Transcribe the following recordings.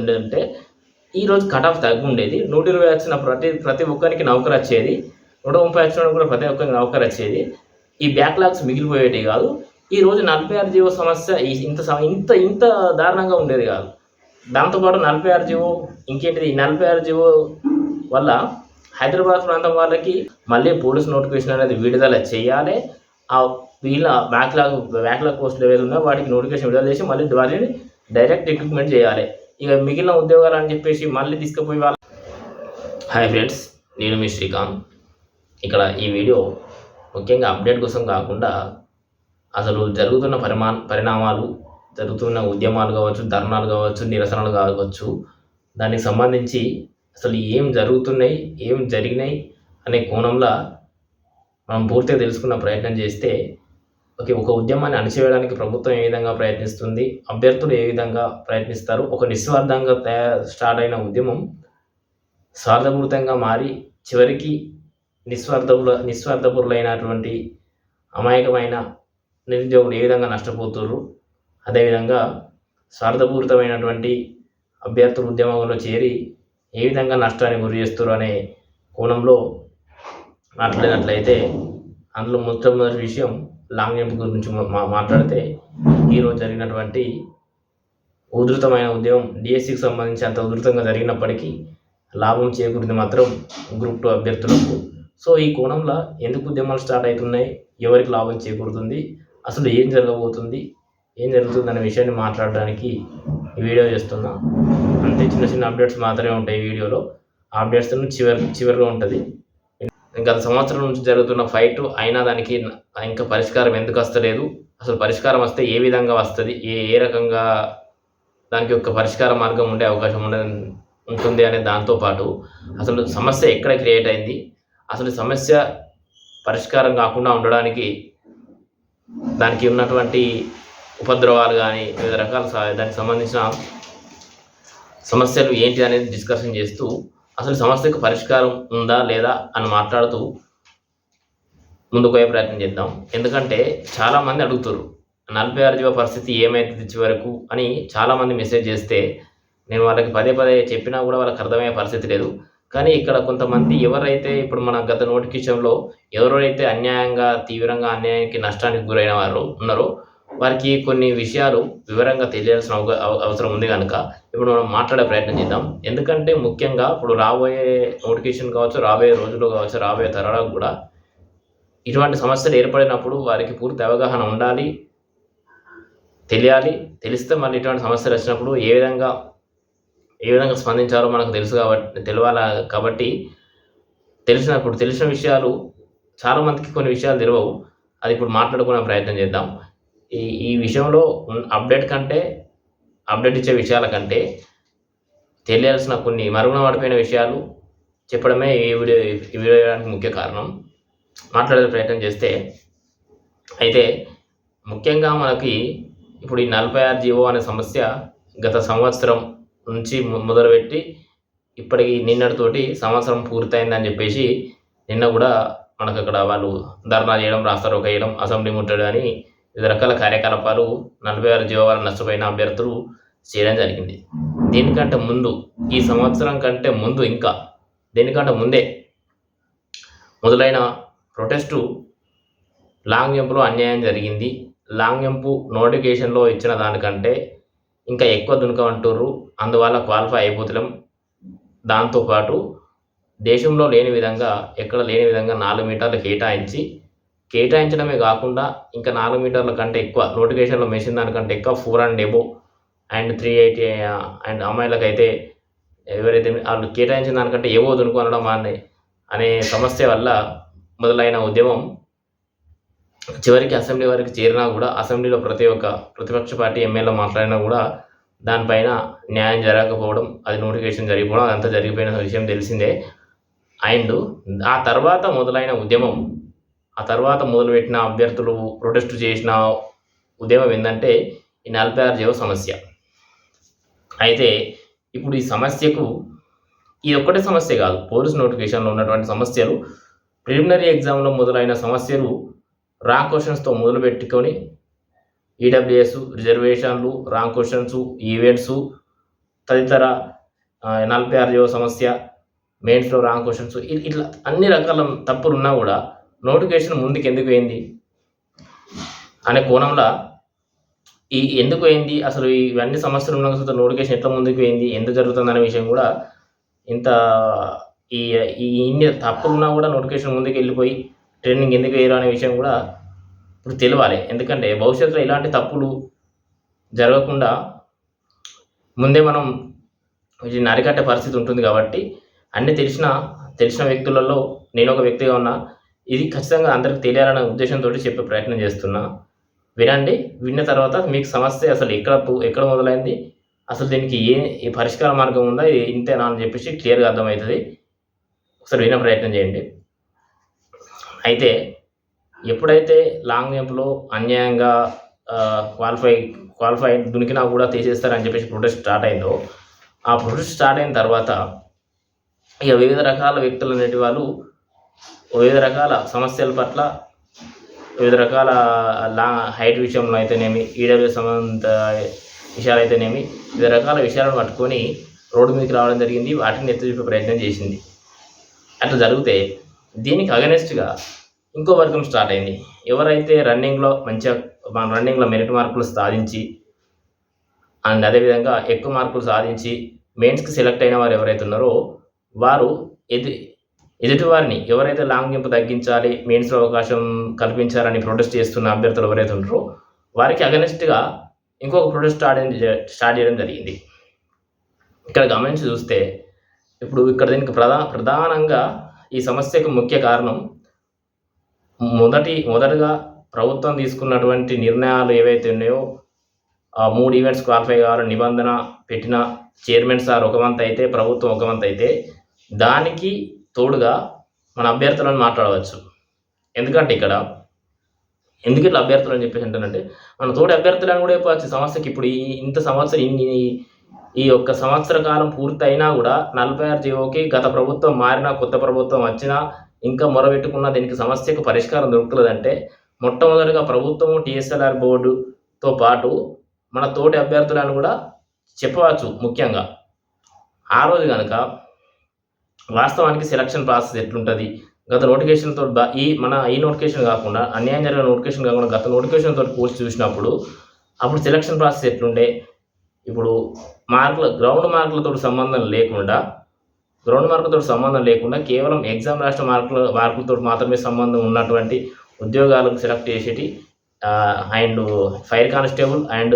ఉండేదంటే ఈరోజు cut off తగ్గి ఉండేది. 120 వచ్చిన ప్రతి ఒక్కరికి నౌకరు వచ్చేది. 130 వచ్చిన కూడా ప్రతి ఒక్కరికి నౌకరు వచ్చేది. ఈ బ్యాక్లాగ్స్ మిగిలిపోయేటి కాదు. ఈరోజు 46 జీవో సమస్య ఇంత ఇంత దారుణంగా ఉండేది కాదు. దాంతోపాటు 46 జీవో ఇంకేంటిది, ఈ 46 జీవో వల్ల హైదరాబాద్ ప్రాంతం వాళ్ళకి మళ్ళీ పోలీస్ నోటిఫికేషన్ అనేది విడుదల చేయాలి. వీళ్ళ బ్యాక్లాగ్ పోస్టులు ఏవైతే ఉన్నాయో వాటికి నోటిఫికేషన్ విడుదల చేసి మళ్ళీ వాటిని డైరెక్ట్ రిక్రూట్మెంట్ చేయాలి. ఇక మిగిలిన ఉద్యోగాలు అని చెప్పేసి మళ్ళీ తీసుకుపోయి వాళ్ళ హాయ్ ఫ్రెండ్స్, నేను మీ శ్రీకాంత్. ఇక్కడ ఈ వీడియో ముఖ్యంగా అప్డేట్ కోసం కాకుండా అసలు జరుగుతున్న పరిణామాలు, జరుగుతున్న ఉద్యమాలు కావచ్చు, ధర్నాలు కావచ్చు, నిరసనలు కావచ్చు, దానికి సంబంధించి అసలు ఏం జరుగుతున్నాయి, ఏం జరిగినాయి అనే కోణంలో మనం పూర్తిగా తెలుసుకున్న ప్రయత్నం చేస్తే ఒక ఉద్యమాన్ని అణచివేయడానికి ప్రభుత్వం ఏ విధంగా ప్రయత్నిస్తుంది, అభ్యర్థులు ఏ విధంగా ప్రయత్నిస్తారు, ఒక నిస్వార్థంగా స్టార్ట్ అయిన ఉద్యమం స్వార్థపూరితంగా మారి చివరికి నిస్వార్థపరులైనటువంటి అమాయకమైన నిరుద్యోగులు ఏ విధంగా నష్టపోతున్నారు, అదేవిధంగా స్వార్థపూరితమైనటువంటి అభ్యర్థులు ఉద్యమంలో చేరి ఏ విధంగా నష్టాన్ని గురి చేస్తారు అనే కోణంలో మాట్లాడినట్లయితే అందులో మొట్టమొదటి విషయం లాంగ్ జంప్ గురించి మాట్లాడితే ఈరోజు జరిగినటువంటి ఉధృతమైన ఉద్యమం డిఎస్సికి సంబంధించి అంత ఉధృతంగా జరిగినప్పటికీ లాభం చేకూరింది మాత్రం గ్రూప్ 2 అభ్యర్థులకు. సో ఈ కోణంలో ఎందుకు ఉద్యమాలు స్టార్ట్ అవుతున్నాయి, ఎవరికి లాభం చేకూరుతుంది, అసలు ఏం జరగబోతుంది, ఏం జరుగుతుంది అనే విషయాన్ని మాట్లాడడానికి ఈ వీడియో చేస్తున్నా. అంతే, చిన్న అప్డేట్స్ మాత్రమే ఉంటాయి ఈ వీడియోలో. ఆ అప్డేట్స్ చివరిగా ఉంటుంది. గత సంవత్సరం నుంచి జరుగుతున్న ఫైట్ అయినా దానికి ఇంకా పరిష్కారం ఎందుకు వస్తలేదు, అసలు పరిష్కారం వస్తే ఏ విధంగా వస్తుంది, ఏ రకంగా దానికి ఒక పరిష్కార మార్గం ఉండే అవకాశం ఉంటుంది అనే దాంతోపాటు అసలు సమస్య ఎక్కడ క్రియేట్ అయింది, అసలు సమస్య పరిష్కారం కాకుండా ఉండడానికి దానికి ఉన్నటువంటి ఉపద్రవాలు కానీ వివిధ రకాల దానికి సంబంధించిన సమస్యలు ఏంటి అనేది డిస్కషన్ చేస్తూ అసలు సమస్యకు పరిష్కారం ఉందా లేదా అని మాట్లాడుతూ ముందుకు పోయే ప్రయత్నం చేద్దాం. ఎందుకంటే చాలామంది అడుగుతారు 46 జీవో పరిస్థితి ఏమైతుంది చివరకు అని చాలామంది మెసేజ్ చేస్తే నేను వాళ్ళకి పదే చెప్పినా కూడా వాళ్ళకి అర్థమయ్యే పరిస్థితి లేదు. కానీ ఇక్కడ కొంతమంది ఎవరైతే ఇప్పుడు మన గత నోటిఫికేషన్లో ఎవరైతే తీవ్రంగా అన్యాయానికి నష్టానికి గురైన వారు ఉన్నారో వారికి కొన్ని విషయాలు వివరంగా తెలియాల్సిన అవసరం ఉంది కనుక ఇప్పుడు మనం మాట్లాడే ప్రయత్నం చేద్దాం. ఎందుకంటే ముఖ్యంగా ఇప్పుడు రాబోయే నోటిఫికేషన్ కావచ్చు, రాబోయే రోజుల్లో కావచ్చు, రాబోయే తరాలకు కూడా ఇటువంటి సమస్యలు ఏర్పడినప్పుడు వారికి పూర్తి అవగాహన ఉండాలి, తెలియాలి. తెలిస్తే మళ్ళీ ఇటువంటి సమస్యలు వచ్చినప్పుడు ఏ విధంగా స్పందించాలో మనకు తెలియాలి. కాబట్టి తెలిసిన విషయాలు చాలామందికి కొన్ని విషయాలు తెలియవు. అది ఇప్పుడు మాట్లాడుకునే ప్రయత్నం చేద్దాం. ఈ విషయంలో అప్డేట్ ఇచ్చే విషయాల కంటే తెలియాల్సిన కొన్ని మరుగున పడిపోయిన విషయాలు చెప్పడమే ఈ వీడియో చేయడానికి ముఖ్య కారణం. మాట్లాడే ప్రయత్నం చేస్తే అయితే ముఖ్యంగా మనకి ఇప్పుడు ఈ 46 జీవో అనే సమస్య గత సంవత్సరం నుంచి మొదలుపెట్టి ఇప్పటికి నిన్నటితోటి సంవత్సరం పూర్తయిందని చెప్పేసి నిన్న కూడా మనకు అక్కడ వాళ్ళు ధర్నా చేయడం, రాస్తారోక వేయడం, అసెంబ్లీ ముట్టడి అని వివిధ రకాల కార్యకలాపాలు 46 జీవో వల్ల నష్టపోయిన అభ్యర్థులు చేయడం జరిగింది. దీనికంటే ముందు, ఈ సంవత్సరం కంటే ముందు, ఇంకా దీనికంటే ముందే మొదలైన ప్రొటెస్టు లాంగ్ జంప్లో అన్యాయం జరిగింది. లాంగ్ జంప్ నోటిఫికేషన్లో ఇచ్చిన దానికంటే ఇంకా ఎక్కువ దునకమంటారు, అందువల్ల క్వాలిఫై అయిపోతున్నాం. దాంతోపాటు దేశంలో ఎక్కడ లేని విధంగా 4 మీటర్లు కేటాయించడమే కాకుండా ఇంకా 4 మీటర్ల కంటే ఎక్కువ నోటిఫికేషన్లో మెషిన్ దానికంటే ఎక్కువ 4 and above అండ్ 380 అండ్ అమ్మాయిలకైతే ఎవరైతే వాళ్ళు కేటాయించిన దానికంటే ఏవో దునుకొనడం అనే సమస్య వల్ల మొదలైన ఉద్యమం చివరికి అసెంబ్లీ వరకు చేరినా కూడా అసెంబ్లీలో ప్రతిపక్ష పార్టీ ఎమ్మెల్యే మాట్లాడినా కూడా దానిపైన న్యాయం జరగకపోవడం, అది నోటిఫికేషన్ జరిగిపోవడం, అదంతా జరిగిపోయిన విషయం తెలిసిందే. అండ్ ఆ తర్వాత మొదలైన ఉద్యమం, ఆ తర్వాత మొదలుపెట్టిన అభ్యర్థులు ప్రొటెస్ట్ చేసిన ఉద్యమం ఏంటంటే ఈ 46 జీవో సమస్య. అయితే ఇప్పుడు ఈ సమస్యకు ఇది ఒక్కటే సమస్య కాదు, పోలీస్ నోటిఫికేషన్లో ఉన్నటువంటి సమస్యలు, ప్రిలిమినరీ ఎగ్జామ్లో మొదలైన సమస్యలు, రాంగ్ క్వశ్చన్స్తో మొదలుపెట్టుకొని ఈడబ్ల్యూఎస్, రిజర్వేషన్లు, రాంగ్ క్వశ్చన్స్, ఈవెంట్స్, తదితర 46 జీవో సమస్య, మెయిన్స్లో రాంగ్ క్వశ్చన్స్, ఇట్లా అన్ని రకాల తప్పులు ఉన్నా కూడా నోటిఫికేషన్ ముందుకు ఎందుకు పోయింది అనే కోణంలో ఎందుకు పోయింది, అసలు ఇవన్నీ సమస్యలు ఉన్న నోటిఫికేషన్ ఎట్లా ముందుకు పోయింది, ఎందుకు జరుగుతుంది అనే విషయం కూడా ఇంత ఇన్ని తప్పులున్నా కూడా నోటిఫికేషన్ ముందుకు వెళ్ళిపోయి ట్రైనింగ్ ఎందుకు వేయరు అనే విషయం కూడా ఇప్పుడు తెలియాలి. ఎందుకంటే భవిష్యత్తులో ఇలాంటి తప్పులు జరగకుండా ముందే మనం వీటిని అరికట్టే పరిస్థితి ఉంటుంది. కాబట్టి అన్నీ తెలిసిన వ్యక్తులలో నేను ఒక వ్యక్తిగా ఉన్నా. ఇది ఖచ్చితంగా అందరికి తెలియాలనే ఉద్దేశంతో చెప్పే ప్రయత్నం చేస్తున్నా. వినండి. విన్న తర్వాత మీకు సమస్య అసలు ఎక్కడ మొదలైంది, అసలు దీనికి ఏ పరిష్కార మార్గం ఉందా, ఇది ఇంతేనా అని చెప్పేసి క్లియర్గా అర్థమవుతుంది. ఒకసారి వినే ప్రయత్నం చేయండి. అయితే ఎప్పుడైతే లాంగ్ జంప్లో అన్యాయంగా క్వాలిఫై దునికినా కూడా తీసేస్తారని చెప్పేసి ప్రొటెస్ట్ స్టార్ట్ అయిందో, ఆ ప్రొటెస్ట్ స్టార్ట్ అయిన తర్వాత ఇక వివిధ రకాల వ్యక్తులు అనేటి వాళ్ళు వివిధ రకాల సమస్యల పట్ల, వివిధ రకాల హైట్ విషయంలో అయితేనేమి, ఈడబ్ల్యూ సంబంధ విషయాలు అయితేనేమి, వివిధ రకాల విషయాలను పట్టుకొని రోడ్డు మీదకి రావడం జరిగింది. వాటిని ఎత్తి చూపే ప్రయత్నం చేసింది. అట్లా జరిగితే దీనికి అగనెస్ట్గా ఇంకో వర్గం స్టార్ట్ అయింది. ఎవరైతే రన్నింగ్లో మెరిట్ మార్కులు సాధించి అండ్ అదేవిధంగా ఎక్కువ మార్కులు సాధించి మెయిన్స్కి సెలెక్ట్ అయిన వారు ఎవరైతే ఉన్నారో వారు ఎదుటివారిని ఎవరైతే లాంగ్ జంప్ తగ్గించాలి, మెయిన్స్లో అవకాశం కల్పించాలని ప్రొటెస్ట్ చేస్తున్న అభ్యర్థులు ఎవరైతే ఉంటారో వారికి అగనెస్ట్గా ఇంకొక ప్రొటెస్ట్ స్టార్ట్ చేయడం జరిగింది. ఇక్కడ గమనించి చూస్తే ఇప్పుడు ఇక్కడ దీనికి ప్రధానంగా ఈ సమస్యకు ముఖ్య కారణం మొదటగా ప్రభుత్వం తీసుకున్నటువంటి నిర్ణయాలు ఏవైతే ఉన్నాయో, 3 ఈవెంట్స్ క్వాలిఫై కావాలని నిబంధన పెట్టిన చైర్మన్ సార్ ఒక వంతు అయితే, ప్రభుత్వం ఒక వంతు అయితే, దానికి తోడుగా మన అభ్యర్థులను మాట్లాడవచ్చు. ఎందుకంటే ఇక్కడ ఎందుకు ఇట్లా అభ్యర్థులు అని చెప్పేసి అంటానంటే, మన తోటి అభ్యర్థులను కూడా చెప్పవచ్చు. సమస్యకి ఇప్పుడు ఇంత సంవత్సరం ఈ ఒక్క సంవత్సర కాలం పూర్తయినా కూడా 46 జీవోకి గత ప్రభుత్వం మారినా కొత్త ప్రభుత్వం వచ్చినా ఇంకా మొరబెట్టుకున్న దీనికి సమస్యకు పరిష్కారం దొరుకుతుందంటే మొట్టమొదటిగా ప్రభుత్వము టీఎస్ఎల్ఆర్ బోర్డుతో పాటు మన తోటి అభ్యర్థులను కూడా చెప్పవచ్చు. ముఖ్యంగా ఆ రోజు కనుక వాస్తవానికి సెలక్షన్ ప్రాసెస్ ఎట్లుంటుంది, గత నోటిఫికేషన్తో ఈ నోటిఫికేషన్ కాకుండా అన్యాయం జరిగిన నోటిఫికేషన్ కాకుండా గత నోటిఫికేషన్తో పోల్చి చూసినప్పుడు అప్పుడు సెలక్షన్ ప్రాసెస్ ఎట్లుండే, ఇప్పుడు గ్రౌండ్ మార్కులతో సంబంధం లేకుండా కేవలం ఎగ్జామ్ రాష్ట్ర మార్కులతో మాత్రమే సంబంధం ఉన్నటువంటి ఉద్యోగాలకు సెలెక్ట్ చేసేటి అండ్ ఫైర్ కానిస్టేబుల్ అండ్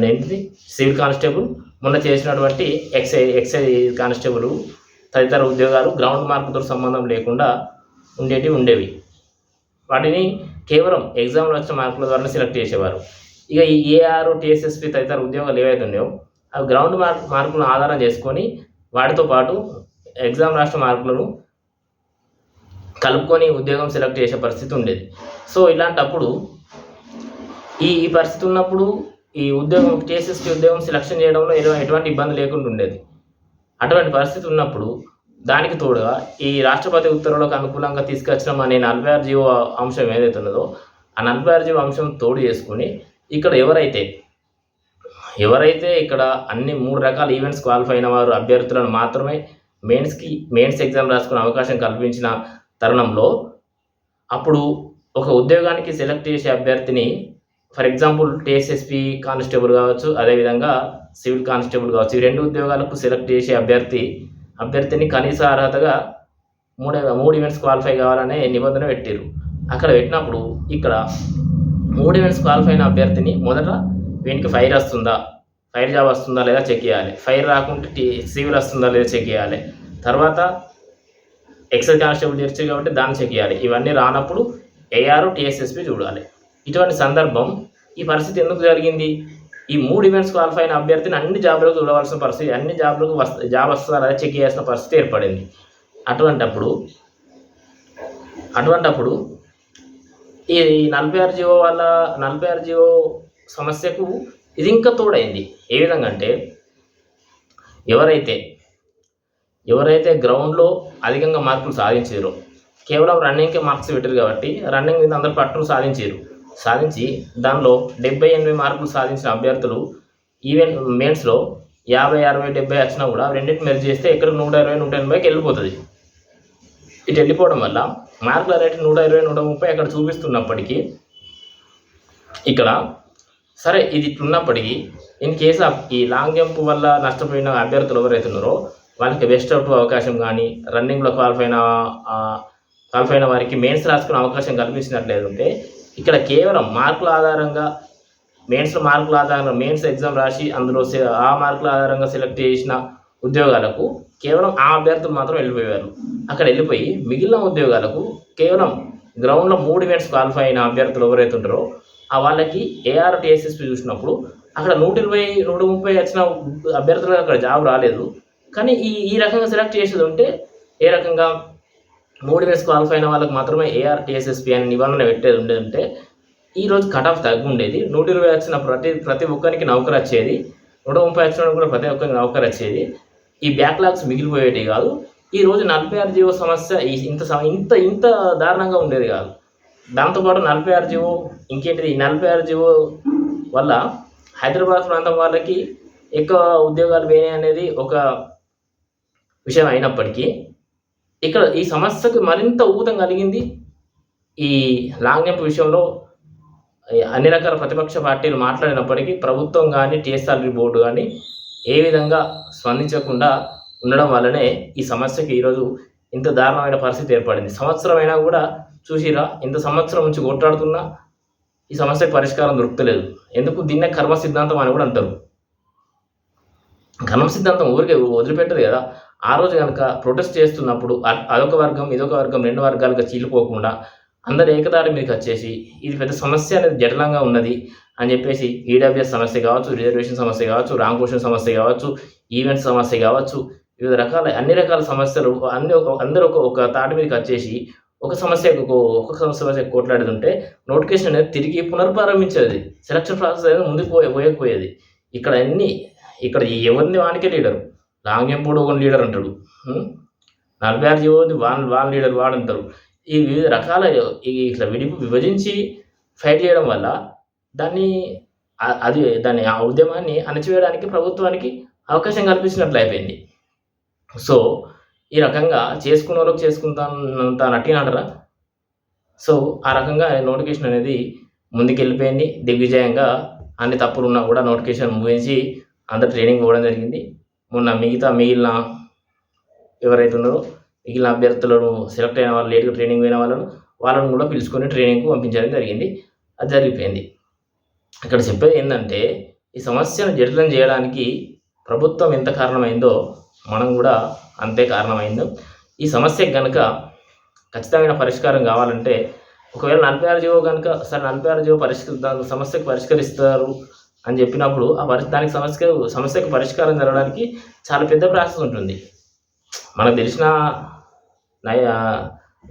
ఏంటిది సివిల్ కానిస్టేబుల్, మొన్న చేసినటువంటి ఎక్సైజ్ కానిస్టేబుల్ తదితర ఉద్యోగాలు గ్రౌండ్ మార్కులతో సంబంధం లేకుండా ఉండేవి. వాటిని కేవలం ఎగ్జామ్లో వచ్చిన మార్కుల ద్వారా సెలెక్ట్ చేసేవారు. ఇక ఈ ఏఆర్, టీఎస్ఎస్పీ తదితర ఉద్యోగాలు ఏవైతే ఉన్నాయో అవి గ్రౌండ్ మార్కులను ఆధారం చేసుకొని వాటితో పాటు ఎగ్జామ్ రాష్ట్ర మార్కులను కలుపుకొని ఉద్యోగం సెలెక్ట్ చేసే పరిస్థితి ఉండేది. సో ఇలాంటప్పుడు ఈ పరిస్థితి ఉన్నప్పుడు ఈ ఉద్యోగం టీఎస్ఎస్పీ ఉద్యోగం సెలక్షన్ చేయడంలో ఎటువంటి ఇబ్బంది లేకుండా ఉండేది. అటువంటి పరిస్థితి ఉన్నప్పుడు దానికి తోడుగా ఈ రాష్ట్రపతి ఉత్తర్వులకు అనుకూలంగా తీసుకొచ్చిన మన 46 జీవో అంశం ఏదైతే ఉన్నదో ఆ 46 జీవో అంశం తోడు చేసుకుని ఇక్కడ ఎవరైతే ఇక్కడ అన్ని 3 రకాల ఈవెంట్స్ క్వాలిఫై అయిన వారు అభ్యర్థులను మాత్రమే మెయిన్స్ ఎగ్జామ్ రాసుకునే అవకాశం కల్పించిన తరుణంలో అప్పుడు ఒక ఉద్యోగానికి సెలెక్ట్ చేసే అభ్యర్థిని ఫర్ ఎగ్జాంపుల్ టీఎస్ఎస్పీ కానిస్టేబుల్ కావచ్చు, అదేవిధంగా సివిల్ కానిస్టేబుల్ కావచ్చు, ఈ 2 ఉద్యోగాలకు సెలెక్ట్ చేసే అభ్యర్థిని కనీస అర్హతగా 3 ఈవెంట్స్ క్వాలిఫై కావాలనే నిబంధన పెట్టారు. అక్కడ పెట్టినప్పుడు ఇక్కడ 3 ఈవెంట్స్ క్వాలిఫై అయిన అభ్యర్థిని మొదట వీనికి ఫైర్ జాబ్ వస్తుందా లేదా చెక్ చేయాలి, ఫైర్ రాకుంటే సివిల్ వస్తుందా లేదా చెక్ చేయాలి, తర్వాత ఎక్సైజ్ కానిస్టేబుల్ చేర్చారు కాబట్టి దాన్ని చెక్ చేయాలి. ఇవన్నీ రానప్పుడు ఏఆర్, టీఎస్ఎస్పీ చూడాలి. ఇటువంటి సందర్భం ఈ పరిస్థితి ఎందుకు జరిగింది? ఈ 3 ఈవెంట్స్ క్వాలిఫై అయిన అభ్యర్థిని అన్ని జాబ్లకు చూడవలసిన పరిస్థితి, అన్ని జాబ్లకు జాబ్ వస్తుందా లేదా చెక్ చేయాల్సిన పరిస్థితి ఏర్పడింది. అటువంటప్పుడు ఈ 46 జీవో సమస్యకు ఇది ఇంకా తోడైంది. ఏ విధంగా అంటే ఎవరైతే గ్రౌండ్లో అధికంగా మార్కులు సాధించారో, కేవలం రన్నింగ్కి మార్క్స్ పెట్టారు కాబట్టి రన్నింగ్ మీద అందరూ పట్టును సాధించి దానిలో 78 మార్కులు సాధించిన అభ్యర్థులు ఈవెన్ మెయిన్స్లో 50, 60, 70 వచ్చినా కూడా రెండింటి మెర్జ్ చేస్తే ఎక్కడ 120, 180కి వెళ్ళిపోతుంది. ఇటు వెళ్ళిపోవడం వల్ల మార్కుల రేటు 120, 130 అక్కడ చూపిస్తున్నప్పటికీ ఇక్కడ సరే ఇది ఇట్లున్నప్పటికీ ఇన్ కేస్ ఆఫ్ ఈ లాంగ్ జంప్ వల్ల నష్టపోయిన అభ్యర్థులు ఎవరైతే ఉన్నారో వాళ్ళకి బెస్ట్ అవుట్ అవకాశం కానీ, రన్నింగ్లో క్వాలిఫై అయిన వారికి మెయిన్స్ రాసుకునే అవకాశం కల్పించినట్లయితే ఇక్కడ కేవలం మార్కుల ఆధారంగా మెయిన్స్ ఎగ్జామ్ రాసి అందులో ఆ మార్కుల ఆధారంగా సెలెక్ట్ చేసిన ఉద్యోగాలకు కేవలం ఆ అభ్యర్థులు మాత్రం వెళ్ళిపోయారు. అక్కడ వెళ్ళిపోయి మిగిలిన ఉద్యోగాలకు కేవలం గ్రౌండ్లో 3 ఈవెంట్స్ క్వాలిఫై అయిన అభ్యర్థులు ఎవరైతే ఉంటారో ఆ వాళ్ళకి ARTSSB చూసినప్పుడు అక్కడ 120, 130 వచ్చిన అభ్యర్థులకు అక్కడ జాబ్ రాలేదు. కానీ ఈ రకంగా సెలెక్ట్ చేసేది ఉంటే ఏ రకంగా 3 ఈవెంట్స్ క్వాలిఫై అయిన వాళ్ళకి మాత్రమే ARTSSB అని నిబంధన పెట్టేది ఉండేది ఉంటే ఈరోజు కట్ ఆఫ్ తగ్గి ఉండేది. 120 వచ్చిన ప్రతి ఒక్కరికి నౌకరు వచ్చేది, 130 వచ్చిన కూడా ప్రతి ఒక్కరికి నౌకరు వచ్చేది. ఈ బ్యాక్లాగ్స్ మిగిలిపోయేవి కాదు. ఈరోజు 46 జీవో సమస్య ఇంత దారుణంగా ఉండేది కాదు. దాంతోపాటు 46 జీవో ఇంకేంటిది, ఈ 46 జీవో వల్ల హైదరాబాద్ ప్రాంతం వాళ్ళకి ఎక్కువ ఉద్యోగాలు పోయినాయి అనేది ఒక విషయం అయినప్పటికీ ఇక్కడ ఈ సమస్యకు మరింత ఊతం కలిగింది. ఈ లాంగ్ జంప్ విషయంలో అన్ని రకాల ప్రతిపక్ష పార్టీలు మాట్లాడినప్పటికీ ప్రభుత్వం కానీ TSRB బోర్డు కానీ ఏ విధంగా స్పందించకుండా ఉండడం వల్లనే ఈ సమస్యకి ఈరోజు ఇంత దారుణమైన పరిస్థితి ఏర్పడింది. సంవత్సరం అయినా కూడా చూసిరా, ఇంత సంవత్సరం నుంచి కొట్లాడుతున్నా ఈ సమస్యకు పరిష్కారం దొరుకుతలేదు. ఎందుకు? దీన్నే కర్మ సిద్ధాంతం అని కూడా అంటారు. కర్మ సిద్ధాంతం ఊరికే వదిలిపెట్టదు కదా. ఆ రోజు కనుక ప్రొటెస్ట్ చేస్తున్నప్పుడు అదొక వర్గం ఇదొక వర్గం 2 వర్గాలుగా చీలిపోకుండా అందరు ఏకదారి మీదకి వచ్చేసి ఇది పెద్ద సమస్య అనేది జటిలంగా ఉన్నది అని చెప్పేసి EWS సమస్య కావచ్చు, రిజర్వేషన్ సమస్య కావచ్చు, ర్యాంక్ క్వశ్చన్ సమస్య కావచ్చు, ఈవెంట్ సమస్య కావచ్చు, వివిధ రకాల అన్ని రకాల సమస్యలు అందరూ ఒక తాటి మీదకి వచ్చేసి ఒక్కొక్క సమస్య కొట్లాడేది ఉంటే నోటిఫికేషన్ అనేది తిరిగి పునర్ప్రారంభించేది. సెలక్షన్ ప్రాసెస్ అనేది ముందుకు పోయకపోయేది. ఇక్కడ ఎవరిని వానికే లీడరు. లాంగ్ జంప్ కూడా ఒక లీడర్ అంటాడు, 46 జీవోది వాళ్ళ లీడర్ వాడంటారు. ఈ వివిధ రకాల ఇట్లా విభజించి ఫైట్ చేయడం వల్ల దాన్ని ఆ ఉద్యమాన్ని అణచివేయడానికి ప్రభుత్వానికి అవకాశం కల్పించినట్లు అయిపోయింది. సో ఈ రకంగా చేసుకున్న వాళ్ళకి చేసుకుంటానంత నటినంటారా. సో ఆ రకంగా నోటిఫికేషన్ అనేది ముందుకెళ్ళిపోయింది దిగ్విజయంగా. అన్ని తప్పులు ఉన్నా కూడా నోటిఫికేషన్ ముగించి అందరు ట్రైనింగ్ ఇవ్వడం జరిగింది. మొన్న మిగిలిన ఎవరైతే ఉన్నారో మిగిలిన అభ్యర్థులను సెలెక్ట్ అయిన వాళ్ళు, లేట్గా ట్రైనింగ్ పోయిన వాళ్ళను కూడా పిలుచుకొని ట్రైనింగ్కు పంపించడం జరిగింది. అది జరిగిపోయింది. ఇక్కడ చెప్పేది ఏంటంటే ఈ సమస్యను జటిలం చేయడానికి ప్రభుత్వం ఎంత కారణమైందో మనం కూడా అంతే కారణమైందో. ఈ సమస్యకు కనుక ఖచ్చితమైన పరిష్కారం కావాలంటే ఒకవేళ 46 జీవో కనుక సరే 46 జీవో సమస్యకు పరిష్కరిస్తారు అని చెప్పినప్పుడు దానికి సమస్యకు పరిష్కారం జరగడానికి చాలా పెద్ద ప్రాసెస్ ఉంటుంది. మనకు తెలిసిన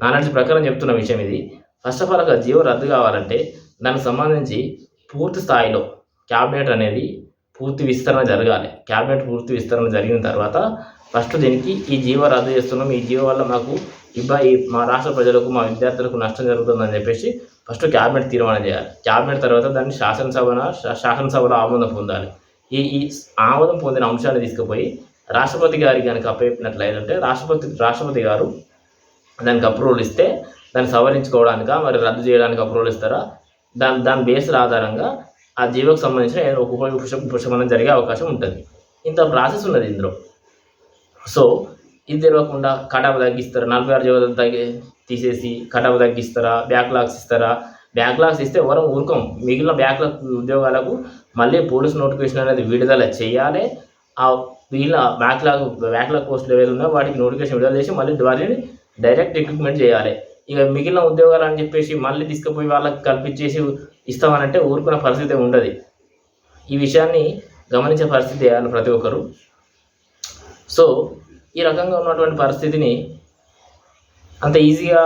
నాలెడ్జ్ ప్రకారం చెప్తున్న విషయం ఇది. ఫస్ట్ ఆఫ్ ఆల్ ఒక జీవో రద్దు కావాలంటే దానికి సంబంధించి పూర్తి స్థాయిలో క్యాబినెట్ అనేది పూర్తి విస్తరణ జరగాలి. క్యాబినెట్ పూర్తి విస్తరణ జరిగిన తర్వాత ఫస్ట్ దీనికి ఈ జీవో రద్దు చేస్తున్నాం, ఈ జీవో వల్ల మాకు మా రాష్ట్ర ప్రజలకు మా విద్యార్థులకు నష్టం జరుగుతుందని చెప్పేసి ఫస్ట్ క్యాబినెట్ తీర్మానం చేయాలి. క్యాబినెట్ తర్వాత దాన్ని శాసనసభలో ఆమోదం పొందాలి. ఈ ఆమోదం పొందిన అంశాన్ని తీసుకుపోయి రాష్ట్రపతి గారికి కనుక అప్పచెప్పినట్లయితే రాష్ట్రపతి గారు దానికి అప్రూవల్ ఇస్తే దాన్ని సవరించుకోవడానిక మరి రద్దు చేయడానికి అప్రూవల్ ఇస్తారా, దాని బేస్ల ఆధారంగా ఆ జీవోకు సంబంధించిన ఉపశమనం జరిగే అవకాశం ఉంటుంది. ఇంత ప్రాసెస్ ఉన్నది ఇందులో. సో ఇది తెలియకుండా కటాఫ్ తగ్గిస్తారా, 46 జీవో తీసేసి కటాఫ్ తగ్గిస్తారా, బ్యాక్లాగ్స్ ఇస్తారా. బ్యాక్లాగ్స్ ఇస్తే ఎవరం ఊరుకోం. మిగిలిన బ్యాక్లాగ్ ఉద్యోగాలకు మళ్ళీ పోలీస్ నోటిఫికేషన్ అనేది విడుదల చేయాలి. ఆ వీళ్ళ బ్యాక్లాగ్ పోస్టులు ఏవైతే ఉన్నాయో వాటికి నోటిఫికేషన్ విడుదల చేసి మళ్ళీ వాటిని డైరెక్ట్ రిక్రూట్మెంట్ చేయాలి. ఇక మిగిలిన ఉద్యోగాలు అని చెప్పేసి మళ్ళీ తీసుకుపోయి వాళ్ళకి కల్పించేసి ఇస్తామనంటే ఊరుకున్న పరిస్థితి ఉండదు. ఈ విషయాన్ని గమనించే పరిస్థితి చేయాలి ప్రతి ఒక్కరు. సో ఈ రకంగా ఉన్నటువంటి పరిస్థితిని అంత ఈజీగా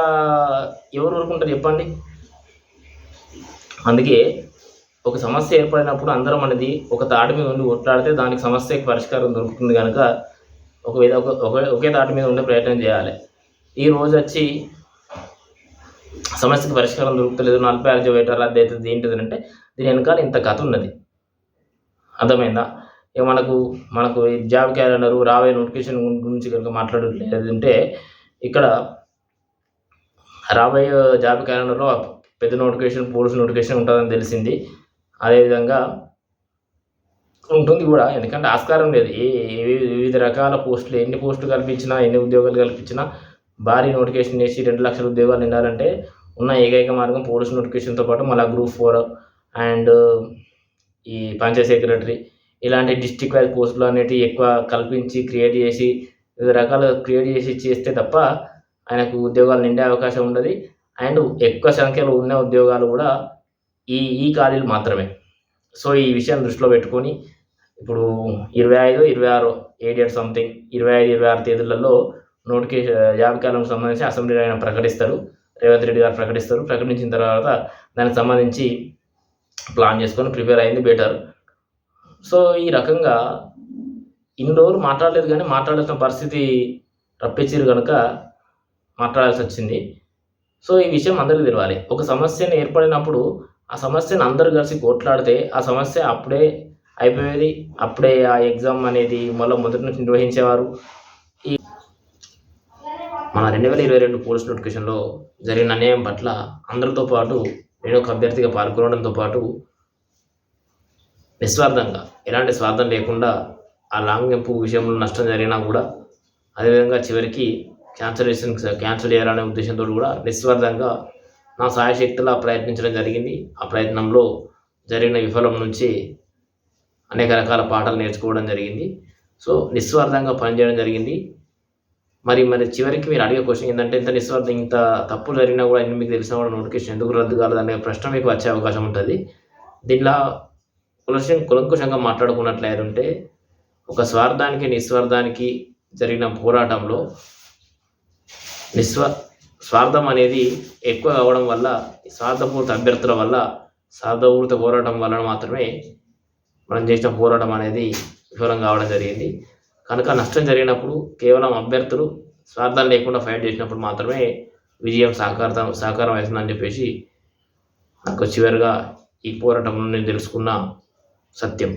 ఎవరు ఊరుకుంటారు చెప్పండి. అందుకే ఒక సమస్య ఏర్పడినప్పుడు అందరం అనేది ఒక తాటి మీద ఉండి కొట్లాడితే దానికి సమస్యకి పరిష్కారం దొరుకుతుంది కనుక ఒకే తాటి మీద ఉండే ప్రయత్నం చేయాలి. ఈ రోజు వచ్చి సమస్యకి పరిష్కారం దొరుకుతలేదు, 46 జీవో రద్దు అవుతుంది ఏంటిది అంటే దీని వెనకాల ఇంత కథ ఉన్నది. అర్థమైందా? ఇక మనకు మనకు ఈ జాబ్ క్యాలెండరు రాబోయే నోటిఫికేషన్ గురించి కనుక మాట్లాడలేదంటే ఇక్కడ రాబోయే జాబ్ క్యాలెండర్లో పెద్ద నోటిఫికేషన్ పోలీస్ నోటిఫికేషన్ ఉంటుందని తెలిసింది. అదేవిధంగా ఉంటుంది కూడా, ఎందుకంటే ఆస్కారం లేదు. వివిధ రకాల పోస్టులు, ఎన్ని పోస్టులు కల్పించినా, ఎన్ని ఉద్యోగాలు కల్పించినా భారీ నోటిఫికేషన్ చేసి 2 లక్షల ఉద్యోగాలు నిండాలంటే ఉన్న ఏకైక మార్గం పోలీస్ నోటిఫికేషన్తో పాటు మళ్ళీ గ్రూప్ 4 అండ్ ఈ పంచాయత్ సెక్రటరీ ఇలాంటి డిస్ట్రిక్ట్ వైజ్ పోస్టులు అనేటివి ఎక్కువ కల్పించి క్రియేట్ చేసి వివిధ రకాలు క్రియేట్ చేసి చేస్తే తప్ప ఆయనకు ఉద్యోగాలు నిండే అవకాశం ఉండదు. అండ్ ఎక్కువ సంఖ్యలో ఉన్న ఉద్యోగాలు కూడా ఈ ఖాళీలు మాత్రమే. సో ఈ విషయాన్ని దృష్టిలో పెట్టుకొని ఇప్పుడు 25, 26 ఏ డేట్ సంథింగ్ 25, 26 తేదీలలో నోటిఫికేషన్ జాబ్ క్యాలెండర్కి సంబంధించి అసెంబ్లీలో ఆయన ప్రకటిస్తారు. రేవంత్ రెడ్డి గారు ప్రకటిస్తారు. ప్రకటించిన తర్వాత దానికి సంబంధించి ప్లాన్ చేసుకొని ప్రిపేర్ అయింది బెటర్. సో ఈ రకంగా ఇన్ని రోజులు మాట్లాడలేదు, కానీ మాట్లాడాల్సిన పరిస్థితి రప్పించారు కనుక మాట్లాడాల్సి వచ్చింది. సో ఈ విషయం అందరికీ తెలియాలి. ఒక సమస్యను ఏర్పడినప్పుడు ఆ సమస్యను అందరూ కలిసి కొట్లాడితే ఆ సమస్య అప్పుడే అయిపోయేది. అప్పుడే ఆ ఎగ్జామ్ అనేది మొదటి నుంచి నిర్వహించేవారు. మన 2022 పోలీస్ నోటిఫికేషన్లో జరిగిన అన్యాయం పట్ల అందరితో పాటు నేను ఒక అభ్యర్థిగా పాల్గొనడంతో పాటు నిస్వార్థంగా, ఎలాంటి స్వార్థం లేకుండా ఆ లాంగ్ జంప్ విషయంలో నష్టం జరిగినా కూడా, అదేవిధంగా చివరికి క్యాన్సిల్ చేయాలనే ఉద్దేశంతో కూడా నిస్వార్థంగా నా సాయశక్తిలా ప్రయత్నించడం జరిగింది. ఆ ప్రయత్నంలో జరిగిన విఫలం నుంచి అనేక రకాల పాఠాలు నేర్చుకోవడం జరిగింది. సో నిస్వార్థంగా పనిచేయడం జరిగింది. మరి చివరికి మీరు అడిగే క్వశ్చన్ ఏంటంటే, ఇంత తప్పులు జరిగినా కూడా మీకు తెలిసిన కూడా నోటిఫికేషన్ ఎందుకు రద్దు కాలేదనే ప్రశ్న మీకు వచ్చే అవకాశం ఉంటుంది. దీనిలో కులంకుశంగా మాట్లాడుకున్నట్లయితే ఒక స్వార్థానికి నిస్వార్థానికి జరిగిన పోరాటంలో స్వార్థం అనేది ఎక్కువ కావడం వల్ల, స్వార్థపూరిత అభ్యర్థుల వల్ల, స్వార్థపూరిత పోరాటం వలన మాత్రమే మనం చేసిన పోరాటం అనేది విఫలం కావడం జరిగింది. కనుక నష్టం జరిగినప్పుడు కేవలం అభ్యర్థులు స్వార్థం లేకుండా ఫైట్ చేసినప్పుడు మాత్రమే విజయం సాకారం అవుతుందని చెప్పేసి నాకు చివరిగా ఈ పోరాటంలో నేను తెలుసుకున్న సత్యం.